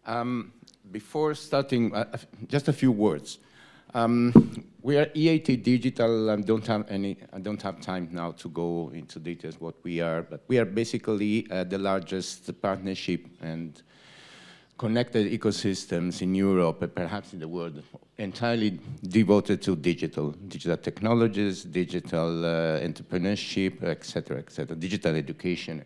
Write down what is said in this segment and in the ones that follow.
Before starting, just a few words. We are EIT Digital. I don't have time now to go into details what we are, but we are basically the largest partnership and connected ecosystems in Europe, and perhaps in the world, entirely devoted to digital technologies, digital entrepreneurship, etc., digital education.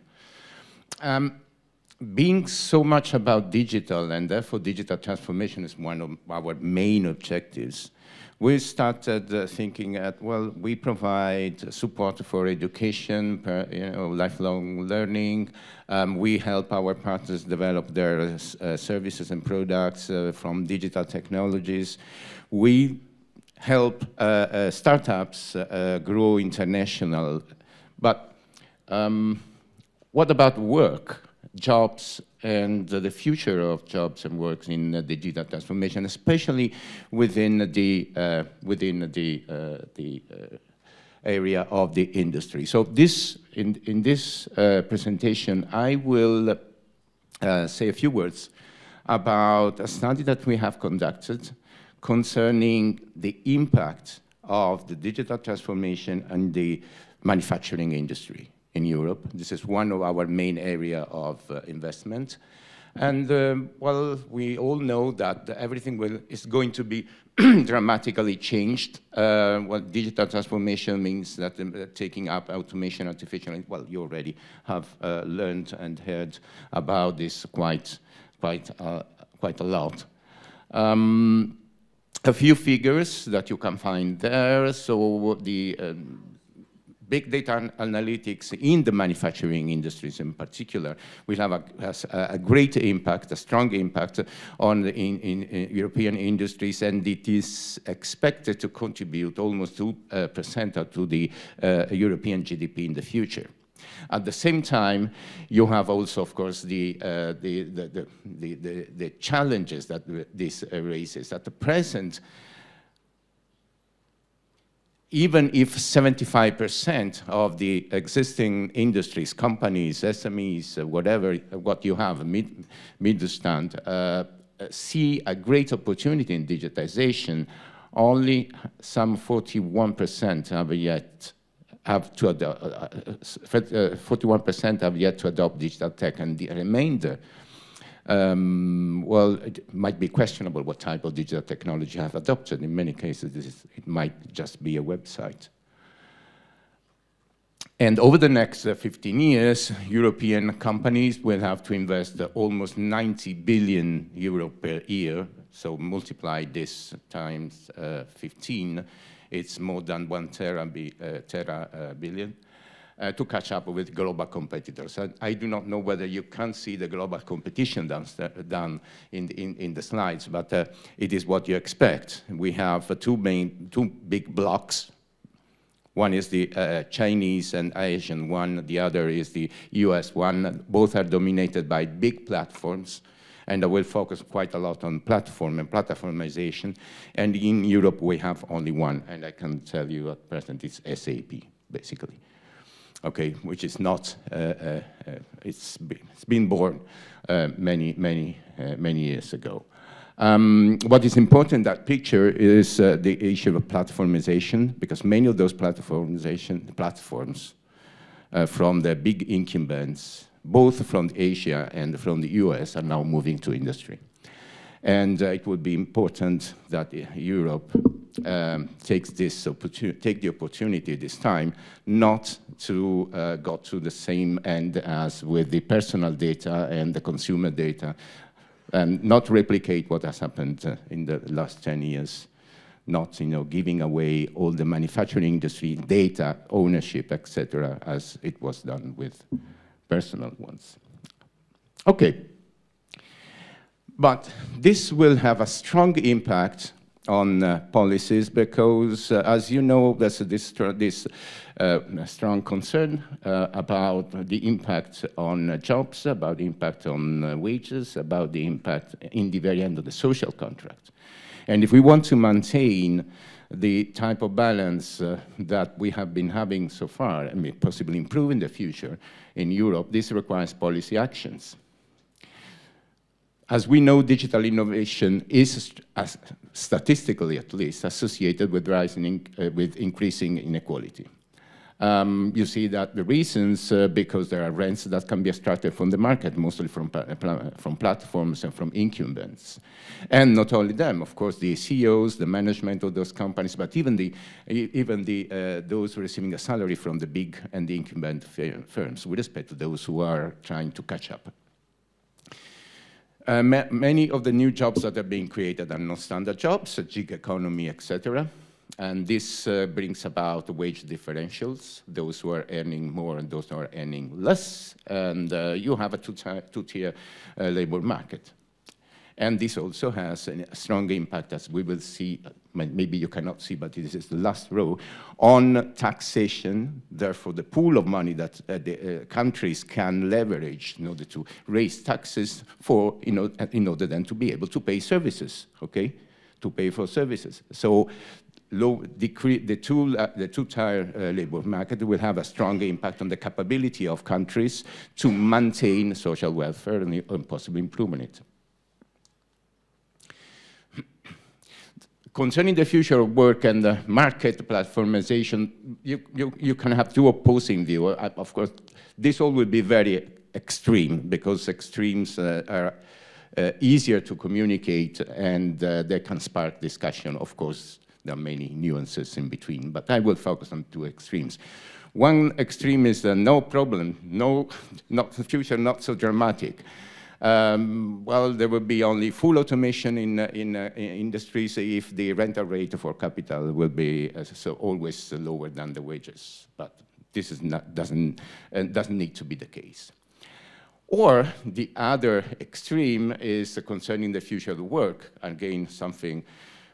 Being so much about digital, and therefore digital transformation is one of our main objectives, we started thinking at, well, we provide support for education, lifelong learning. We help our partners develop their services and products from digital technologies. We help startups grow international. But what about work? Jobs and the future of jobs and works in the digital transformation, especially within the area of the industry. So in this presentation, I will say a few words about a study that we have conducted concerning the impact of the digital transformation and the manufacturing industry in Europe. This is one of our main area of investment. And well, we all know that everything is going to be dramatically changed. Well, digital transformation means that taking up automation, artificial, well, you already have learned and heard about this quite a lot. A few figures that you can find there. So the big data analytics in the manufacturing industries in particular will have a great impact, a strong impact on in European industries, and it is expected to contribute almost 2% to the European GDP in the future. At the same time, you have also, of course, the challenges that this raises. At the present, even if 75% of the existing industries, companies, SMEs, whatever, what you have, Mittelstand, see a great opportunity in digitization, only some 41% have yet to adopt digital tech, and the remainder, well, it might be questionable what type of digital technology have adopted. In many cases, it might just be a website. And over the next 15 years, European companies will have to invest almost 90 billion euro per year. So multiply this times 15, it's more than 1 billion. To catch up with global competitors. I do not know whether you can see the global competition down in the slides, but it is what you expect. We have two big blocks. One is the Chinese and Asian one, the other is the US one. Both are dominated by big platforms, and I will focus quite a lot on platform and platformization. And in Europe, we have only one, and I can tell you at present it's SAP, basically. Okay, which is not, it's been born many years ago. What is important in that picture is the issue of platformization, because many of those platforms from the big incumbents, both from Asia and from the US, are now moving to industry. And it would be important that Europe take the opportunity this time not to go to the same end as with the personal data and the consumer data, and not replicate what has happened in the last 10 years, not giving away all the manufacturing industry data, ownership, etc., as it was done with personal ones. Okay. But this will have a strong impact on policies because, as you know, there's this strong concern about the impact on jobs, about the impact on wages, about the impact in the very end of the social contract. And if we want to maintain the type of balance that we have been having so far, and possibly improve in the future in Europe, this requires policy actions. As we know, digital innovation is, statistically at least, associated with with increasing inequality. You see that the reasons, because there are rents that can be extracted from the market, mostly from platforms and from incumbents. And not only them, of course, the CEOs, the management of those companies, but even those receiving a salary from the big and the incumbent firms, with respect to those who are trying to catch up. Many of the new jobs that are being created are not standard jobs, gig economy, etc. And this brings about wage differentials, those who are earning more and those who are earning less, and you have a two-tier labor market. And this also has a strong impact, as we will see, maybe you cannot see, but this is the last row, on taxation, therefore the pool of money that the countries can leverage in order to raise taxes for, in order then to be able to pay services, okay? To pay for services. So the two-tier labor market will have a strong impact on the capability of countries to maintain social welfare and possibly improvement it. Concerning the future of work and the market platformization, you can have two opposing views. Of course, this all will be very extreme, because extremes are easier to communicate, and they can spark discussion. Of course, there are many nuances in between, but I will focus on two extremes. One extreme is no problem, the future not so dramatic. Well, there will be only full automation in industries if the rental rate for capital will be always lower than the wages. But this is doesn't need to be the case. Or the other extreme is concerning the future of the work. Again, something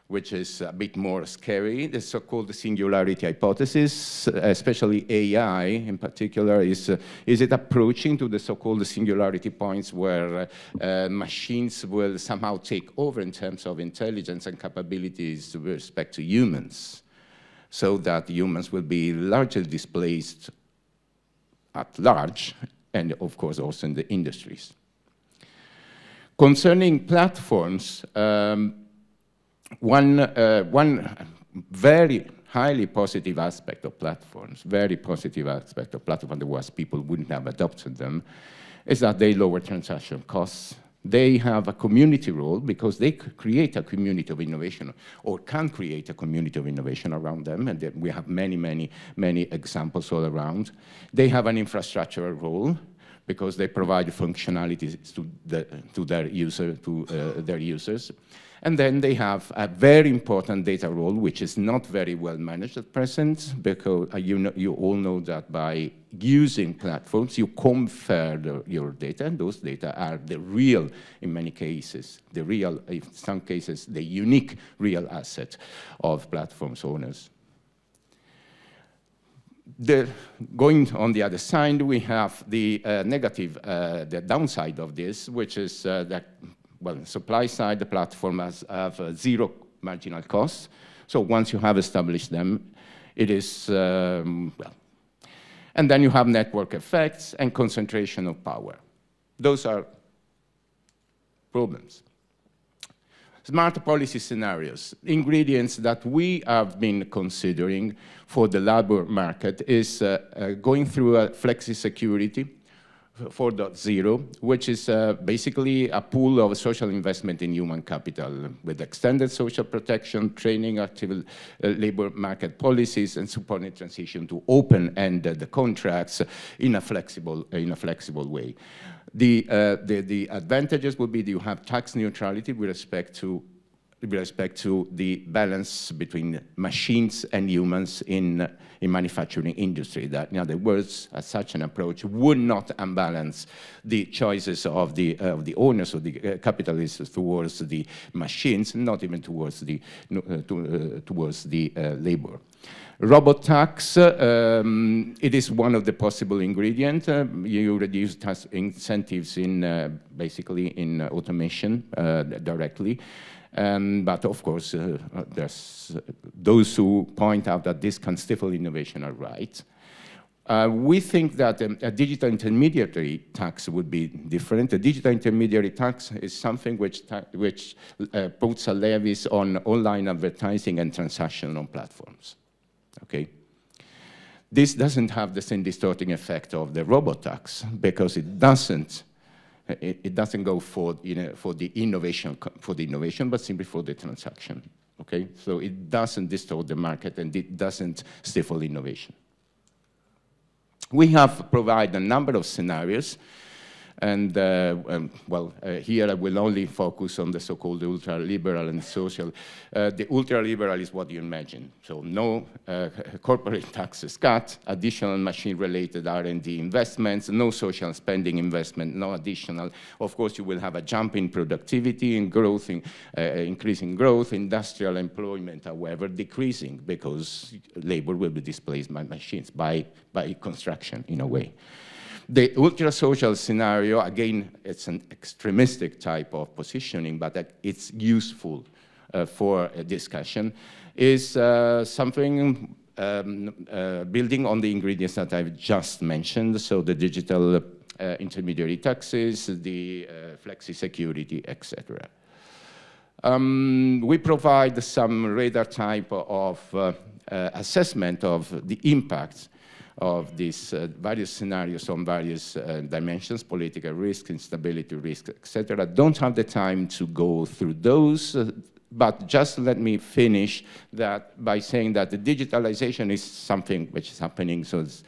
which is a bit more scary, the so-called singularity hypothesis, especially AI in particular. Is it approaching to the so-called singularity points where machines will somehow take over in terms of intelligence and capabilities with respect to humans, so that humans will be largely displaced at large, and of course also in the industries. Concerning platforms, one very highly positive aspect of platforms, otherwise people wouldn't have adopted them, is that they lower transaction costs. They have a community role because they create a community of innovation, or can create a community of innovation around them, and we have many examples all around. They have an infrastructural role because they provide functionalities to their users. And then they have a very important data role, which is not very well managed at present, because you all know that by using platforms, you confer your data, and those data are the real, in many cases, in some cases, the unique real asset of platforms owners. Going on the other side, we have the negative, the downside of this, which is that, well, supply side, the platform have zero marginal costs. So once you have established them, it is, well. And then you have network effects and concentration of power. Those are problems. Smart policy scenarios. Ingredients that we have been considering for the labor market is going through a flexi-security 4.0, which is basically a pool of social investment in human capital with extended social protection, training, active labor market policies, and supporting transition to open-ended contracts in a flexible way. The advantages would be that you have tax neutrality with respect to the balance between machines and humans in manufacturing industry. That, in other words, such an approach would not unbalance the choices of the owners, of the capitalists, towards the machines, not even towards the labor. Robot tax, it is one of the possible ingredients. You reduce tax incentives in basically in automation directly. But of course, there's those who point out that this can stifle innovation are right. We think that a digital intermediary tax would be different. A digital intermediary tax is something which puts a levies on online advertising and transactional platforms. Okay. This doesn't have the same distorting effect of the robot tax because it doesn't go for the innovation, but simply for the transaction. Okay, so it doesn't distort the market and it doesn't stifle innovation. We have provided a number of scenarios, and here I will only focus on the so-called ultra-liberal and social. The ultra-liberal is what you imagine. So no corporate taxes cut, additional machine-related R&D investments, no social spending investment, no additional. Of course, you will have a jump in productivity and growth, increasing growth, industrial employment, however, decreasing because labor will be displaced by machines, by construction in a way. The ultra-social scenario, again, it's an extremistic type of positioning, but it's useful for a discussion, is something building on the ingredients that I've just mentioned, so the digital intermediary taxes, the flexi-security, etc. We provide some radar type of assessment of the impact of these various scenarios on various dimensions, political risk, instability risk, etc. Don't have the time to go through those, but just let me finish that by saying that the digitalization is something which is happening, so it's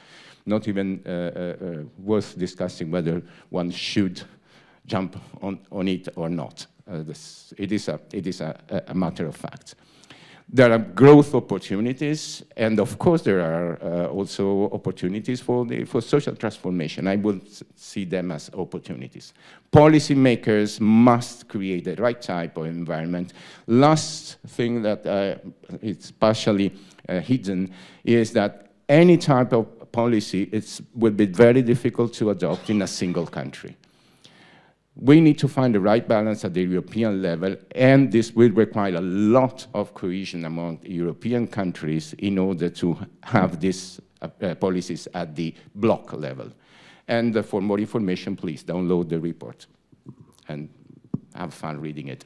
not even worth discussing whether one should jump on it or not. It is a matter of fact. There are growth opportunities, and of course there are also opportunities for social transformation. I would see them as opportunities. Policymakers must create the right type of environment. Last thing that is partially hidden is that any type of policy will be very difficult to adopt in a single country. We need to find the right balance at the European level, and this will require a lot of cohesion among European countries in order to have these policies at the bloc level. And for more information, please download the report and have fun reading it.